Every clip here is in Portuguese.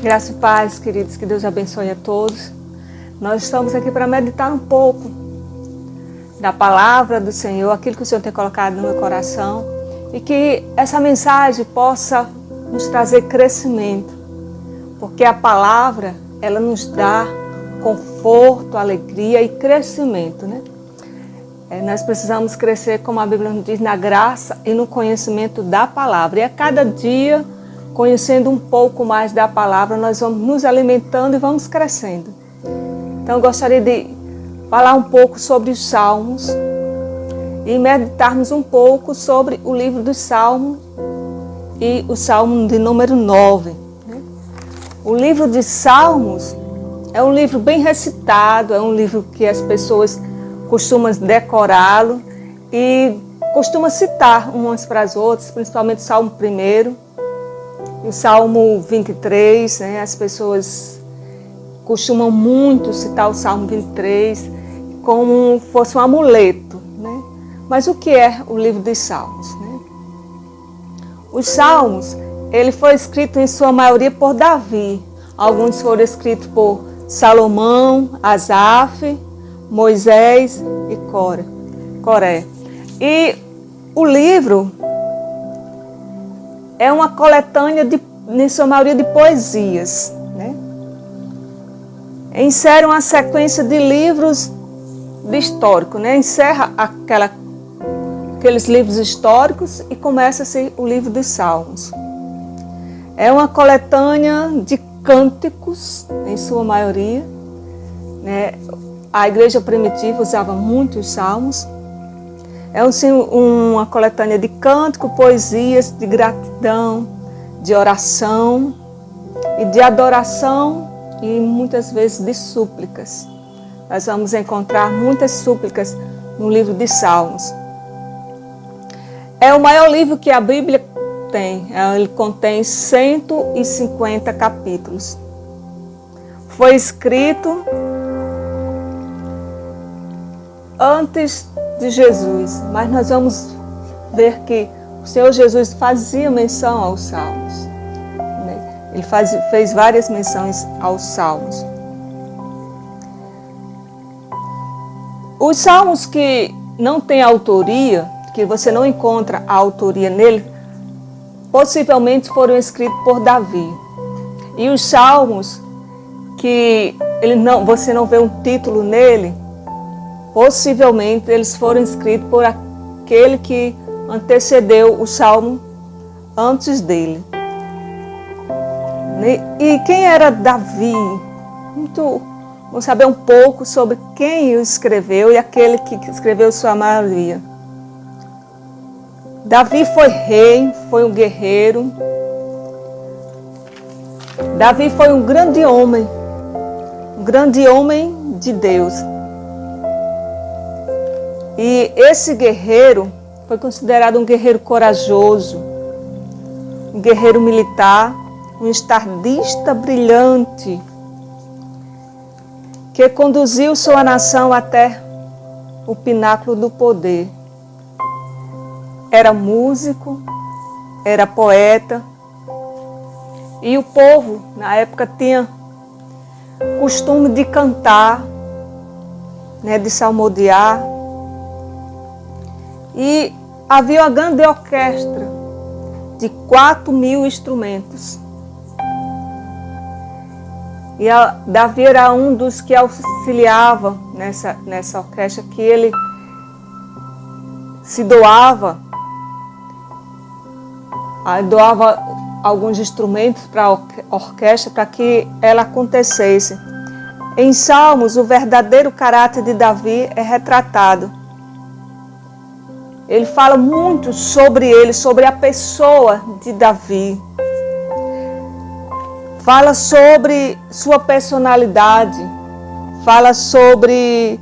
Graça e paz, queridos, que Deus abençoe a todos. Nós estamos aqui para meditar um pouco da palavra do Senhor, aquilo que o Senhor tem colocado no meu coração, e que essa mensagem possa nos trazer crescimento, porque a palavra, ela nos dá conforto, alegria e crescimento, né? Nós precisamos crescer, como a Bíblia nos diz, na graça e no conhecimento da palavra. E a cada dia, conhecendo um pouco mais da palavra, nós vamos nos alimentando e vamos crescendo. Então eu gostaria de falar um pouco sobre os Salmos e meditarmos um pouco sobre o livro dos Salmos e o Salmo de número 9. O livro de Salmos é um livro bem recitado, é um livro que as pessoas costumam decorá-lo e costumam citar umas para as outras, principalmente o Salmo 1. O Salmo 23, né? As pessoas costumam muito citar o Salmo 23 como fosse um amuleto, né? Mas o que é o livro dos Salmos, né? Os Salmos, ele foi escrito em sua maioria por Davi. Alguns foram escritos por Salomão, Asaf, Moisés e Coré. E o livro é uma coletânea, em sua maioria, de poesias, né? Insere uma sequência de livros históricos, né? Encerra aqueles livros históricos e começa-se o livro dos Salmos. É uma coletânea de cânticos, em sua maioria, né? A igreja primitiva usava muito os salmos. É uma coletânea de cânticos, poesias, de gratidão, de oração e de adoração e muitas vezes de súplicas. Nós vamos encontrar muitas súplicas no livro de Salmos. É o maior livro que a Bíblia tem. Ele contém 150 capítulos. Foi escrito antes de Jesus, mas nós vamos ver que o Senhor Jesus fazia menção aos Salmos, né? Ele fez várias menções aos Salmos. Os Salmos que não têm autoria, que você não encontra a autoria nele, possivelmente foram escritos por Davi. E os Salmos que você não vê um título nele, possivelmente eles foram escritos por aquele que antecedeu o Salmo antes dele. E quem era Davi? Vamos saber um pouco sobre quem o escreveu e aquele que escreveu sua maioria. Davi foi rei, foi um guerreiro. Davi foi um grande homem de Deus. E esse guerreiro foi considerado um guerreiro corajoso, um guerreiro militar, um estadista brilhante, que conduziu sua nação até o pináculo do poder. Era músico, era poeta, e o povo, na época, tinha costume de cantar, né, de salmodiar. E havia uma grande orquestra de 4.000 instrumentos. E Davi era um dos que auxiliava nessa orquestra, que ele se doava alguns instrumentos para a orquestra para que ela acontecesse. Em Salmos, o verdadeiro caráter de Davi é retratado. Ele fala muito sobre ele, sobre a pessoa de Davi. Fala sobre sua personalidade. Fala sobre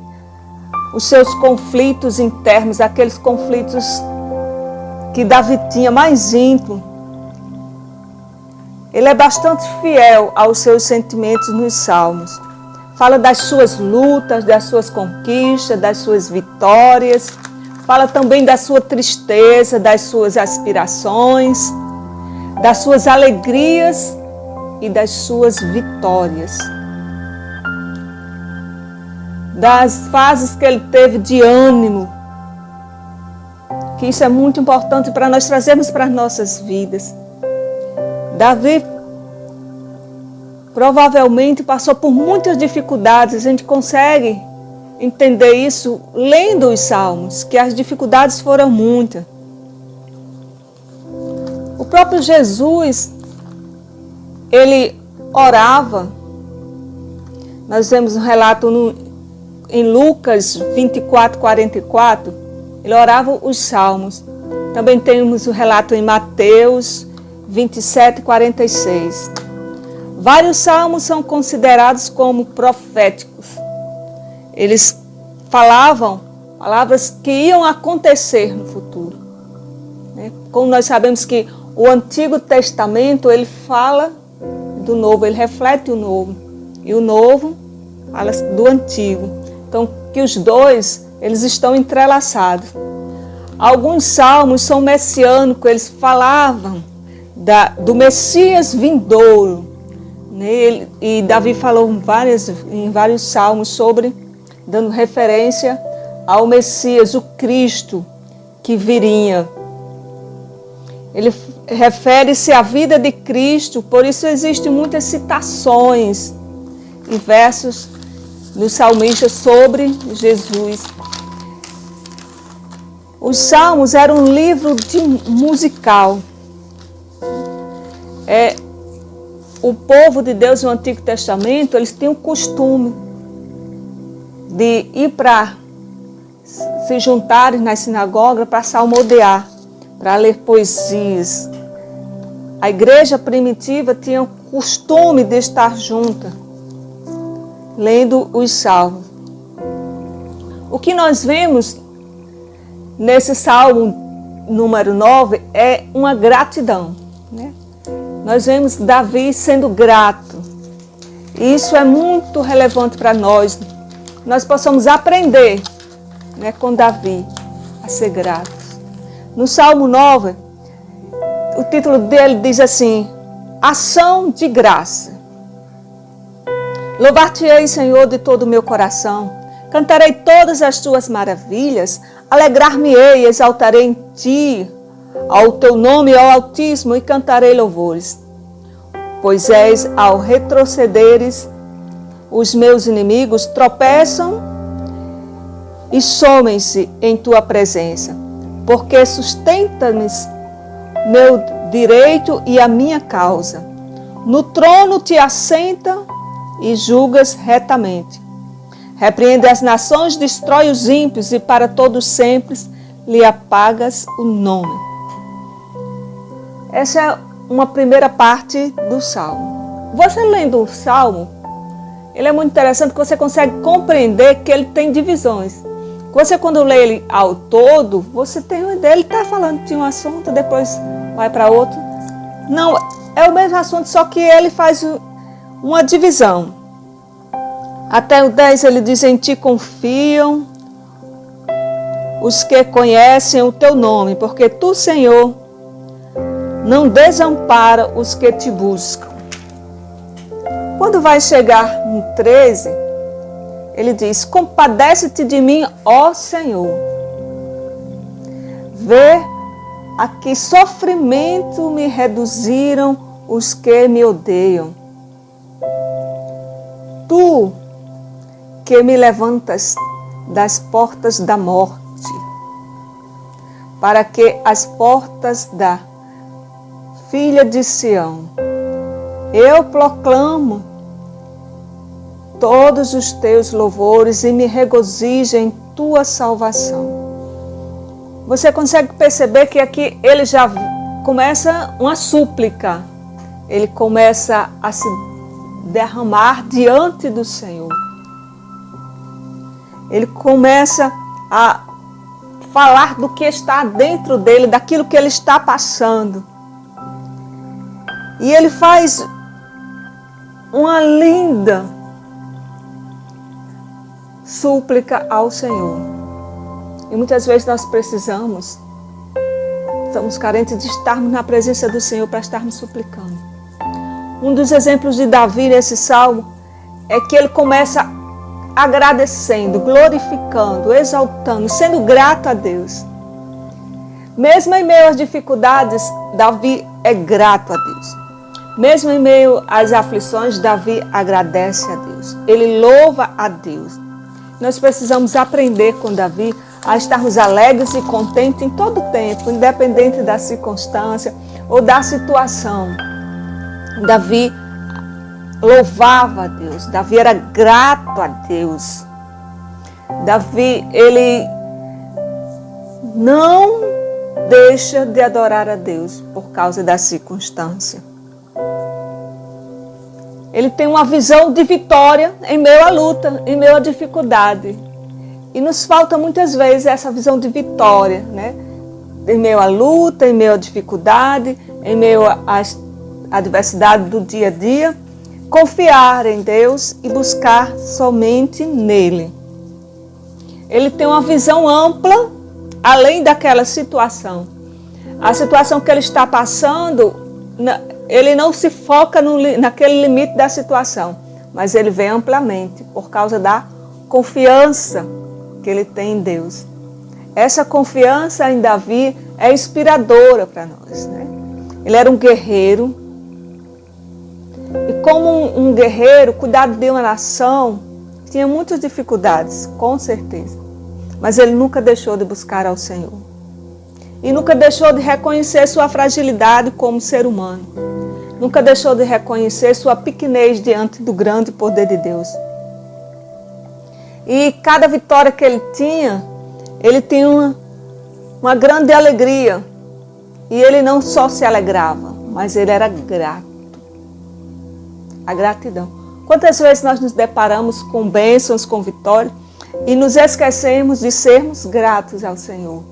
os seus conflitos internos, aqueles conflitos que Davi tinha mais íntimo. Ele é bastante fiel aos seus sentimentos nos Salmos. Fala das suas lutas, das suas conquistas, das suas vitórias. Fala também da sua tristeza, das suas aspirações, das suas alegrias e das suas vitórias. Das fases que ele teve de ânimo, que isso é muito importante para nós trazermos para as nossas vidas. Davi provavelmente passou por muitas dificuldades, a gente consegue entender isso lendo os Salmos, que as dificuldades foram muitas. O próprio Jesus, ele orava. Nós vemos um relato em Lucas 24, 44, ele orava os Salmos. Também temos o relato em Mateus 27, 46. Vários salmos são considerados como proféticos. Eles falavam palavras que iam acontecer no futuro. Como nós sabemos que o Antigo Testamento, ele fala do Novo, ele reflete o Novo. E o Novo fala do Antigo. Então, que os dois, eles estão entrelaçados. Alguns salmos são messiânicos, eles falavam do Messias vindouro. E Davi falou em vários salmos sobre, dando referência ao Messias, o Cristo que viria. Ele refere-se à vida de Cristo, por isso existem muitas citações e versos dos salmistas sobre Jesus. Os Salmos eram um livro musical. O povo de Deus no Antigo Testamento, eles tinham o costume de ir para se juntarem nas sinagogas para salmodiar, para ler poesias. A igreja primitiva tinha o costume de estar junta, lendo os salmos. O que nós vemos nesse salmo número 9 é uma gratidão, né? Nós vemos Davi sendo grato. E isso é muito relevante para nós. Nós possamos aprender, né, com Davi a ser gratos. No Salmo 9, o título dele diz assim: Ação de graça. Louvar-te-ei, Senhor, de todo o meu coração. Cantarei todas as tuas maravilhas. Alegrar-me-ei, exaltarei em ti ao teu nome, ó Altíssimo, e cantarei louvores. Pois és, ao retrocederes, os meus inimigos tropeçam e somem-se em tua presença, porque sustenta-me meu direito e a minha causa. No trono te assenta e julgas retamente. Repreende as nações, destrói os ímpios e para todos sempre lhe apagas o nome. Essa é uma primeira parte do Salmo. Você lendo o Salmo, ele é muito interessante porque você consegue compreender que ele tem divisões. Você quando lê ele ao todo, você tem uma ideia, ele está falando de um assunto, depois vai para outro. Não, é o mesmo assunto, só que ele faz uma divisão. Até o 10 ele diz: em ti confiam os que conhecem o teu nome, porque tu, Senhor, não desampara os que te buscam. Quando vai chegar no 13, ele diz: compadece-te de mim, ó Senhor. Vê a que sofrimento me reduziram os que me odeiam. Tu que me levantas das portas da morte, para que as portas da filha de Sião, eu proclamo todos os teus louvores e me regozijo em tua salvação. Você consegue perceber que aqui ele já começa uma súplica, ele começa a se derramar diante do Senhor. Ele começa a falar do que está dentro dele, daquilo que ele está passando. E ele faz uma linda súplica ao Senhor. E muitas vezes nós estamos carentes de estarmos na presença do Senhor para estarmos suplicando. Um dos exemplos de Davi nesse salmo é que ele começa agradecendo, glorificando, exaltando, sendo grato a Deus. Mesmo em meio às dificuldades, Davi é grato a Deus. Mesmo em meio às aflições, Davi agradece a Deus. Ele louva a Deus. Nós precisamos aprender com Davi a estarmos alegres e contentes em todo o tempo, independente da circunstância ou da situação. Davi louvava a Deus. Davi era grato a Deus. Davi, ele não deixa de adorar a Deus por causa da circunstância. Ele tem uma visão de vitória em meio à luta, em meio à dificuldade. E nos falta muitas vezes essa visão de vitória, né? Em meio à luta, em meio à dificuldade, em meio à adversidade do dia a dia, confiar em Deus e buscar somente nele. Ele tem uma visão ampla, além daquela situação. A situação que ele está passando, ele não se foca naquele limite da situação, mas ele vê amplamente por causa da confiança que ele tem em Deus. Essa confiança em Davi é inspiradora para nós, né? Ele era um guerreiro. E como um guerreiro, cuidar de uma nação tinha muitas dificuldades, com certeza. Mas ele nunca deixou de buscar ao Senhor. E nunca deixou de reconhecer sua fragilidade como ser humano. Nunca deixou de reconhecer sua pequenez diante do grande poder de Deus. E cada vitória que ele tinha uma grande alegria. E ele não só se alegrava, mas ele era grato. A gratidão. Quantas vezes nós nos deparamos com bênçãos, com vitórias, e nos esquecemos de sermos gratos ao Senhor.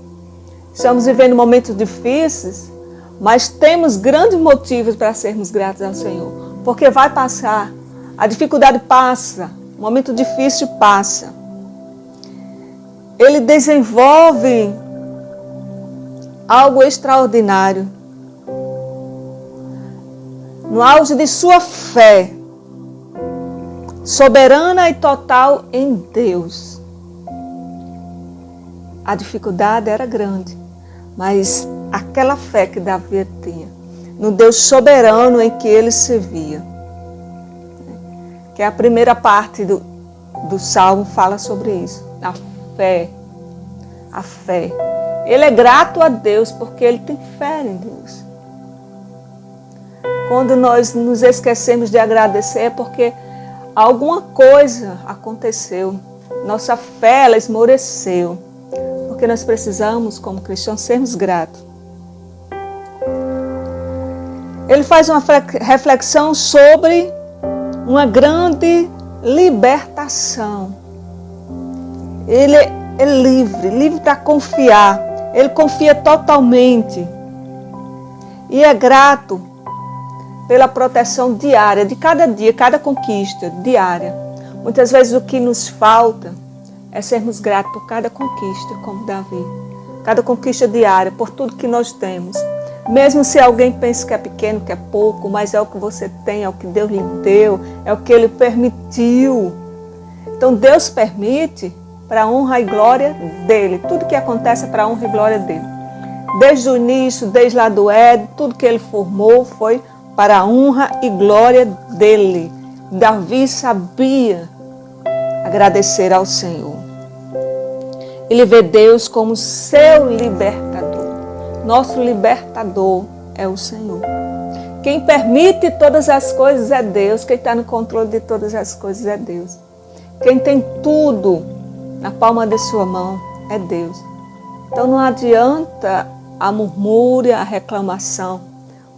Estamos vivendo momentos difíceis, mas temos grandes motivos para sermos gratos ao Senhor. Porque vai passar, a dificuldade passa, o momento difícil passa. Ele desenvolve algo extraordinário. No auge de sua fé, soberana e total em Deus. A dificuldade era grande, mas aquela fé que Davi tinha, no Deus soberano em que ele servia, que é a primeira parte do Salmo fala sobre isso, a fé. A fé. Ele é grato a Deus porque ele tem fé em Deus. Quando nós nos esquecemos de agradecer é porque alguma coisa aconteceu. Nossa fé, ela esmoreceu. Porque nós precisamos, como cristãos, sermos gratos. Ele faz uma reflexão sobre uma grande libertação. Ele é livre para confiar. Ele confia totalmente. E é grato pela proteção diária, de cada dia, cada conquista diária. Muitas vezes o que nos falta é sermos gratos por cada conquista, como Davi. Cada conquista diária, por tudo que nós temos. Mesmo se alguém pensa que é pequeno, que é pouco, mas é o que você tem, é o que Deus lhe deu, é o que Ele permitiu. Então Deus permite para a honra e glória dEle. Tudo que acontece é para a honra e glória dEle. Desde o início, desde lá do Éden, tudo que Ele formou foi para a honra e glória dEle. Davi sabia agradecer ao Senhor. Ele vê Deus como seu libertador. Nosso libertador é o Senhor. Quem permite todas as coisas é Deus. Quem está no controle de todas as coisas é Deus. Quem tem tudo na palma de sua mão é Deus. Então não adianta a murmúria, a reclamação.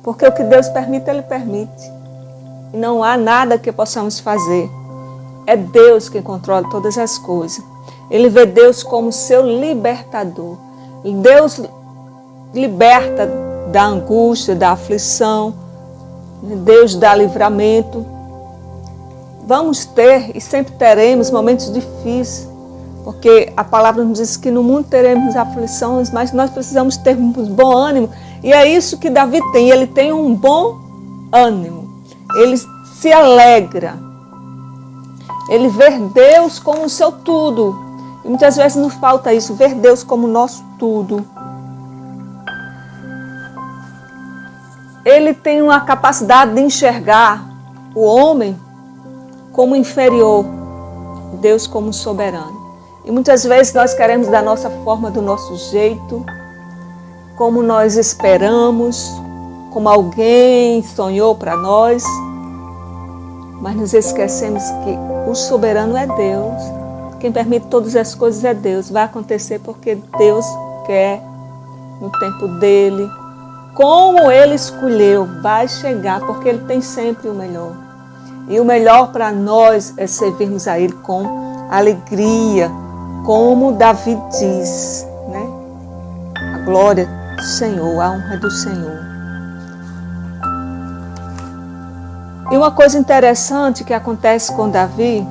Porque o que Deus permite, Ele permite. E não há nada que possamos fazer. É Deus que controla todas as coisas. Ele vê Deus como seu libertador. Deus liberta da angústia, da aflição. Deus dá livramento. Vamos ter e sempre teremos momentos difíceis. Porque a palavra nos diz que no mundo teremos aflições, mas nós precisamos ter um bom ânimo. E é isso que Davi tem. Ele tem um bom ânimo. ele se alegra. Ele vê Deus como o seu tudo. E muitas vezes nos falta isso, ver Deus como o nosso tudo. Ele tem uma capacidade de enxergar o homem como inferior, Deus como soberano. E muitas vezes nós queremos da nossa forma, do nosso jeito, como nós esperamos, como alguém sonhou para nós, mas nos esquecemos que o soberano é Deus. Quem permite todas as coisas é Deus. Vai acontecer porque Deus quer, no tempo dele, como ele escolheu, vai chegar, porque ele tem sempre o melhor. E o melhor para nós é servirmos a ele com alegria, como Davi diz, né? A glória do Senhor, a honra do Senhor. E uma coisa interessante que acontece com Davi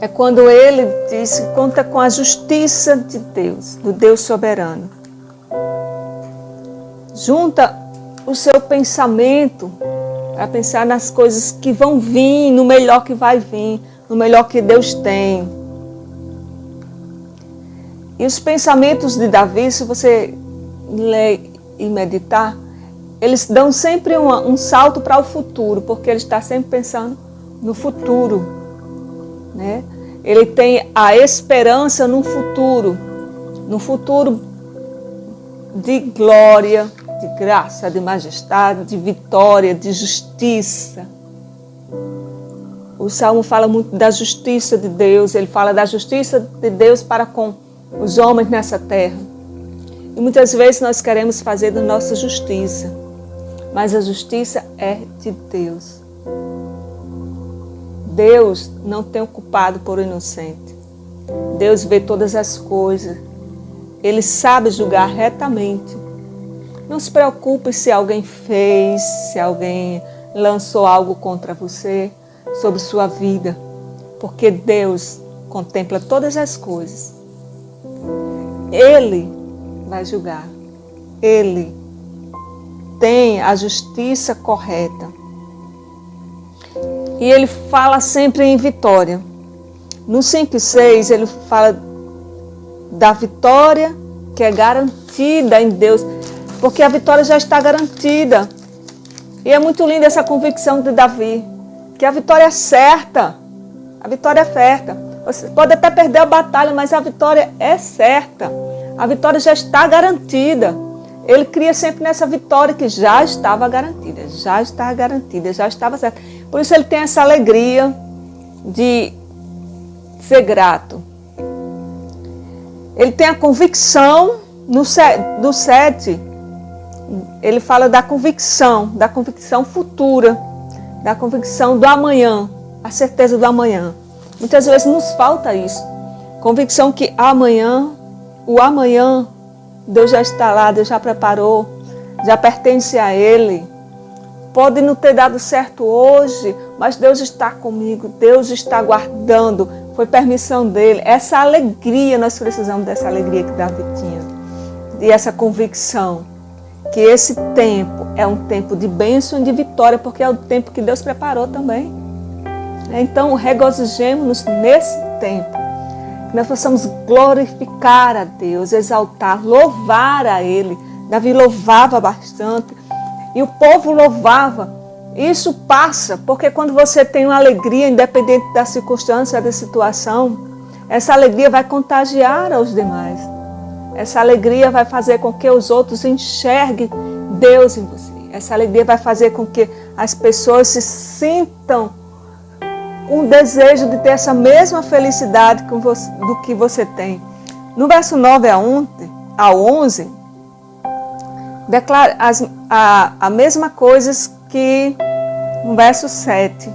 é quando ele diz que conta com a justiça de Deus, do Deus soberano. Junta o seu pensamento para pensar nas coisas que vão vir, no melhor que vai vir, no melhor que Deus tem. E os pensamentos de Davi, se você ler e meditar, eles dão sempre um salto para o futuro, porque ele está sempre pensando no futuro, né? Ele tem a esperança no futuro de glória, de graça, de majestade, de vitória, de justiça. O Salmo fala muito da justiça de Deus, ele fala da justiça de Deus para com os homens nessa terra. E muitas vezes nós queremos fazer da nossa justiça, mas a justiça é de Deus. Deus não tem o culpado por inocente. Deus vê todas as coisas. Ele sabe julgar retamente. Não se preocupe se alguém fez, se alguém lançou algo contra você, sobre sua vida, porque Deus contempla todas as coisas. Ele vai julgar. Ele tem a justiça correta. E ele fala sempre em vitória. No 5:6 ele fala da vitória que é garantida em Deus, porque a vitória já está garantida. E é muito linda essa convicção de Davi, que a vitória é certa. A vitória é certa. Você pode até perder a batalha, mas a vitória é certa. A vitória já está garantida. Ele cria sempre nessa vitória que já estava garantida, já estava certa. Por isso ele tem essa alegria de ser grato. Ele tem a convicção, do 7, ele fala da convicção futura, da convicção do amanhã, a certeza do amanhã. Muitas vezes nos falta isso. Convicção que o amanhã, Deus já está lá, Deus já preparou, já pertence a Ele. Pode não ter dado certo hoje, mas Deus está comigo, Deus está guardando, foi permissão dEle. Essa alegria, nós precisamos dessa alegria que Davi tinha. E essa convicção que esse tempo é um tempo de bênção e de vitória, porque é o tempo que Deus preparou também. Então, regozijemos-nos nesse tempo, que nós possamos glorificar a Deus, exaltar, louvar a Ele. Davi louvava bastante e o povo louvava. Isso passa, porque quando você tem uma alegria, independente da circunstância, da situação, essa alegria vai contagiar aos demais. Essa alegria vai fazer com que os outros enxerguem Deus em você. Essa alegria vai fazer com que as pessoas se sintam com o desejo de ter essa mesma felicidade do que você tem. No verso 9 ao 11, declara a mesma coisa que no verso 7.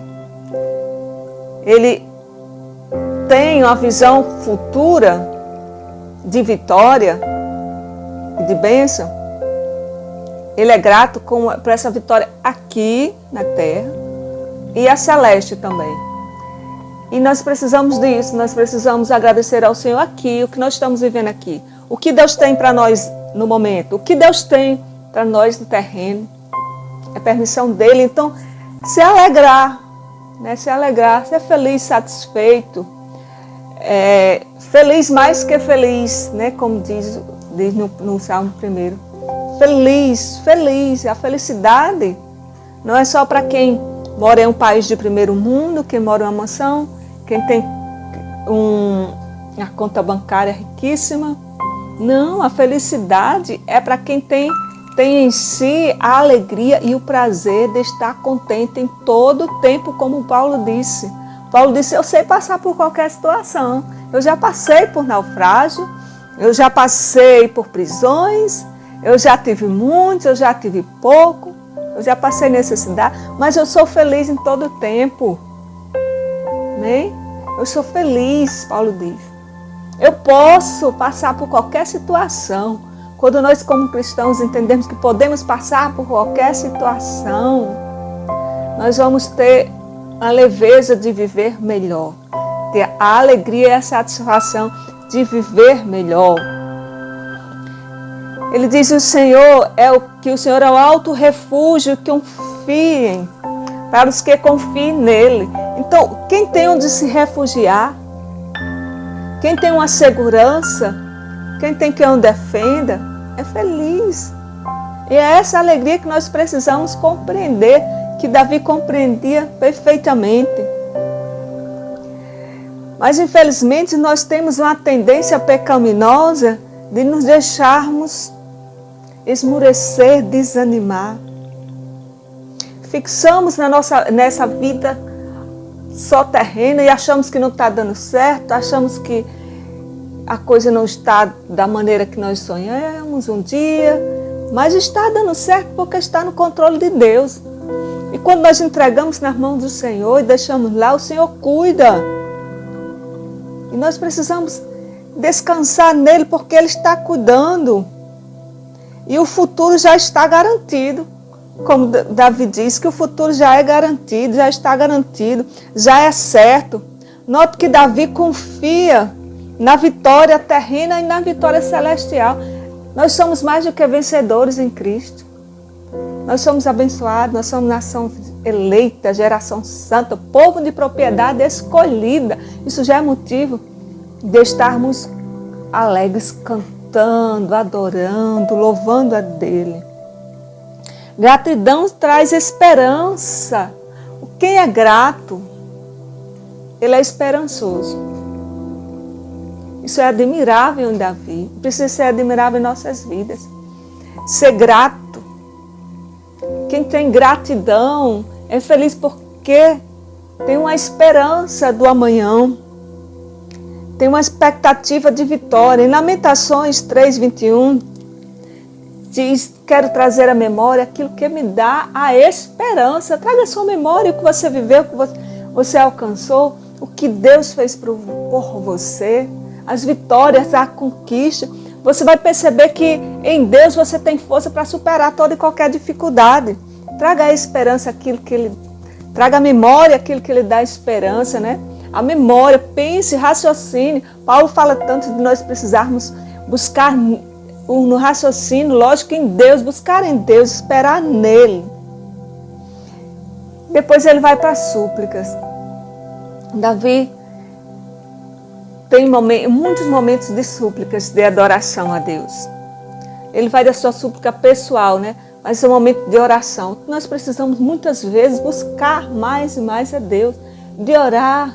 Ele tem uma visão futura de vitória e de bênção. Ele é grato por essa vitória aqui na terra e a celeste também. E nós precisamos disso, nós precisamos agradecer ao Senhor aqui, o que nós estamos vivendo aqui. O que Deus tem para nós no momento, o que Deus tem para nós no terreno. é permissão dele. Então, se alegrar, né? Se alegrar, ser feliz, satisfeito, feliz mais que feliz, né? Como diz no Salmo 1. Feliz. A felicidade não é só para quem mora em um país de primeiro mundo, quem mora em uma mansão, quem tem uma conta bancária riquíssima. Não, a felicidade é para quem tem em si a alegria e o prazer de estar contente em todo o tempo, como Paulo disse. Paulo disse, eu sei passar por qualquer situação. Eu já passei por naufrágio, eu já passei por prisões, eu já tive muito, eu já tive pouco, eu já passei necessidade, mas eu sou feliz em todo o tempo. Amém? Eu sou feliz, Paulo diz. Eu posso passar por qualquer situação. Quando nós, como cristãos, entendemos que podemos passar por qualquer situação, nós vamos ter a leveza de viver melhor, ter a alegria e a satisfação de viver melhor. Ele diz que o Senhor é o alto refúgio que confiem, para os que confiem nele. Então, quem tem onde se refugiar, quem tem uma segurança, quem tem quem o defenda, é feliz. E é essa alegria que nós precisamos compreender, que Davi compreendia perfeitamente. Mas, infelizmente, nós temos uma tendência pecaminosa de nos deixarmos esmurecer, desanimar. Fixamos nessa vida só terrena e achamos que não está dando certo, achamos que a coisa não está da maneira que nós sonhamos um dia, mas está dando certo porque está no controle de Deus. E quando nós entregamos nas mãos do Senhor e deixamos lá, o Senhor cuida. E nós precisamos descansar nele porque Ele está cuidando. E o futuro já está garantido. Como Davi diz, que o futuro já é garantido, já está garantido, já é certo. Note que Davi confia na vitória terrena e na vitória celestial. Nós somos mais do que vencedores em Cristo. Nós somos abençoados, nós somos nação eleita, geração santa, povo de propriedade escolhida. Isso já é motivo de estarmos alegres, cantando, adorando, louvando a Dele. Gratidão traz esperança. Quem é grato, ele é esperançoso. Isso é admirável em Davi. Precisa ser admirável em nossas vidas. Ser grato. Quem tem gratidão é feliz porque tem uma esperança do amanhã. Tem uma expectativa de vitória. Em Lamentações 3:21 diz, quero trazer à memória aquilo que me dá a esperança. Traga à sua memória o que você viveu, o que você alcançou, o que Deus fez por você, as vitórias, a conquista. Você vai perceber que em Deus você tem força para superar toda e qualquer dificuldade. Traga a esperança, traga à memória aquilo que Ele dá esperança, né? A memória, pense, raciocine. Paulo fala tanto de nós precisarmos buscar no raciocínio, lógico, em Deus, buscar em Deus, esperar nele. Depois ele vai para as súplicas. Davi tem muitos momentos de súplicas, de adoração a Deus. Ele vai da sua súplica pessoal, né? Mas é um momento de oração. Nós precisamos muitas vezes buscar mais e mais a Deus, de orar,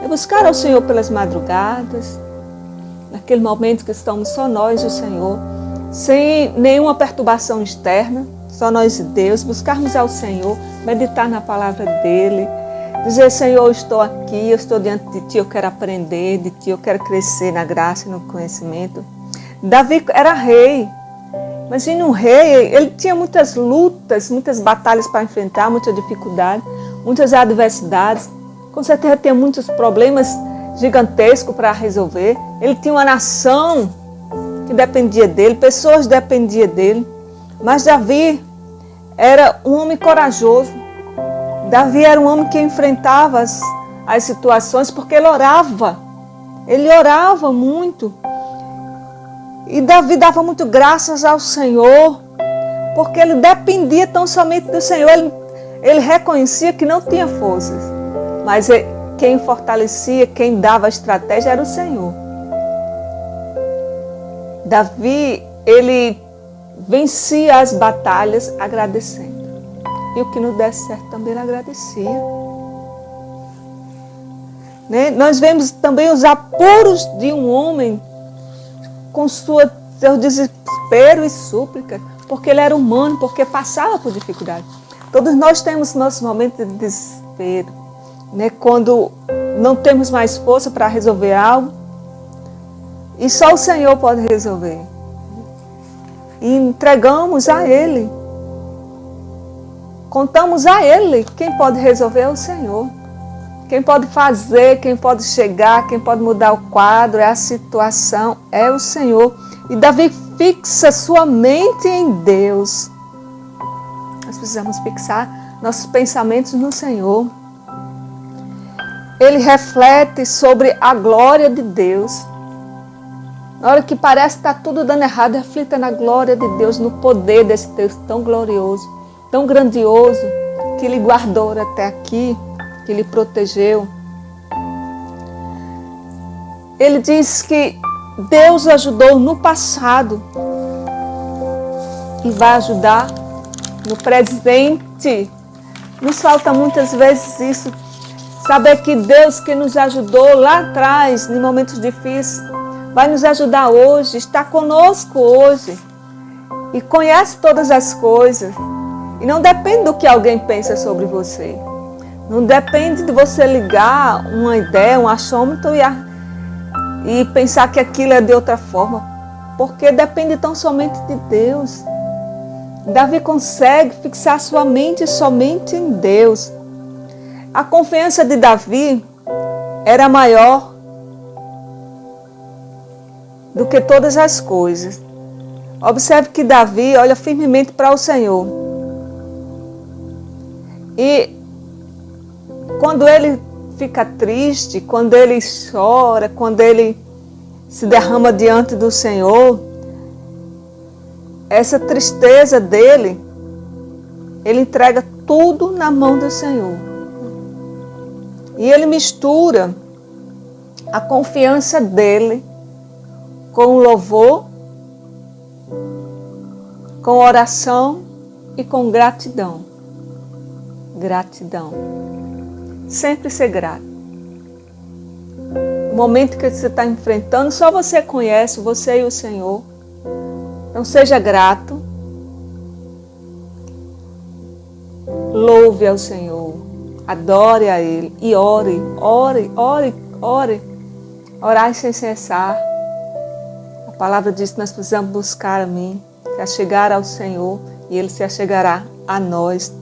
de buscar ao Senhor pelas madrugadas, naquele momento que estamos só nós e o Senhor, sem nenhuma perturbação externa, só nós e Deus, buscarmos ao Senhor, meditar na palavra dEle, dizer, Senhor, eu estou aqui, eu estou diante de Ti, eu quero aprender de Ti, eu quero crescer na graça e no conhecimento. Davi era rei. Imagine um rei, ele tinha muitas lutas, muitas batalhas para enfrentar, muita dificuldade, muitas adversidades, com certeza tinha muitos problemas gigantesco para resolver. Ele tinha uma nação que dependia dele, pessoas dependiam dele. Mas Davi era um homem corajoso. Davi era um homem que enfrentava as situações porque ele orava. Ele orava muito. E Davi dava muito graças ao Senhor porque ele dependia tão somente do Senhor. Ele reconhecia que não tinha forças, mas quem fortalecia, quem dava a estratégia era o Senhor. Davi, ele vencia as batalhas agradecendo. E o que não desse certo também ele agradecia. Né? Nós vemos também os apuros de um homem com seu desespero e súplica, porque ele era humano, porque passava por dificuldade. Todos nós temos nossos momentos de desespero, né? Quando não temos mais força para resolver algo, e só o Senhor pode resolver. E entregamos a Ele. Contamos a Ele. Quem pode resolver é o Senhor. Quem pode fazer, quem pode chegar, quem pode mudar o quadro, é a situação, é o Senhor. E Davi fixa sua mente em Deus. Nós precisamos fixar nossos pensamentos no Senhor. Ele reflete sobre a glória de Deus. Na hora que parece que está tudo dando errado, reflita na glória de Deus, no poder desse Deus tão glorioso, tão grandioso, que Ele guardou até aqui, que Ele protegeu. Ele diz que Deus ajudou no passado e vai ajudar no presente. Nos falta muitas vezes isso, saber que Deus que nos ajudou lá atrás, em momentos difíceis, vai nos ajudar hoje, está conosco hoje e conhece todas as coisas. E não depende do que alguém pensa sobre você. Não depende de você ligar uma ideia, um achômetro e pensar que aquilo é de outra forma. Porque depende tão somente de Deus. Davi consegue fixar sua mente somente em Deus. A confiança de Davi era maior do que todas as coisas. Observe que Davi olha firmemente para o Senhor. E quando ele fica triste, quando ele chora, quando ele se derrama diante do Senhor, essa tristeza dele, ele entrega tudo na mão do Senhor. E ele mistura a confiança dele com louvor, com oração e com gratidão. Gratidão. Sempre ser grato. O momento que você está enfrentando, só você conhece, você e o Senhor. Então seja grato. Louve ao Senhor. Adore a Ele. E ore, ore, ore, ore. Orai sem cessar. A palavra diz que nós precisamos buscar a mim, se achegar ao Senhor, e Ele se achegará a nós.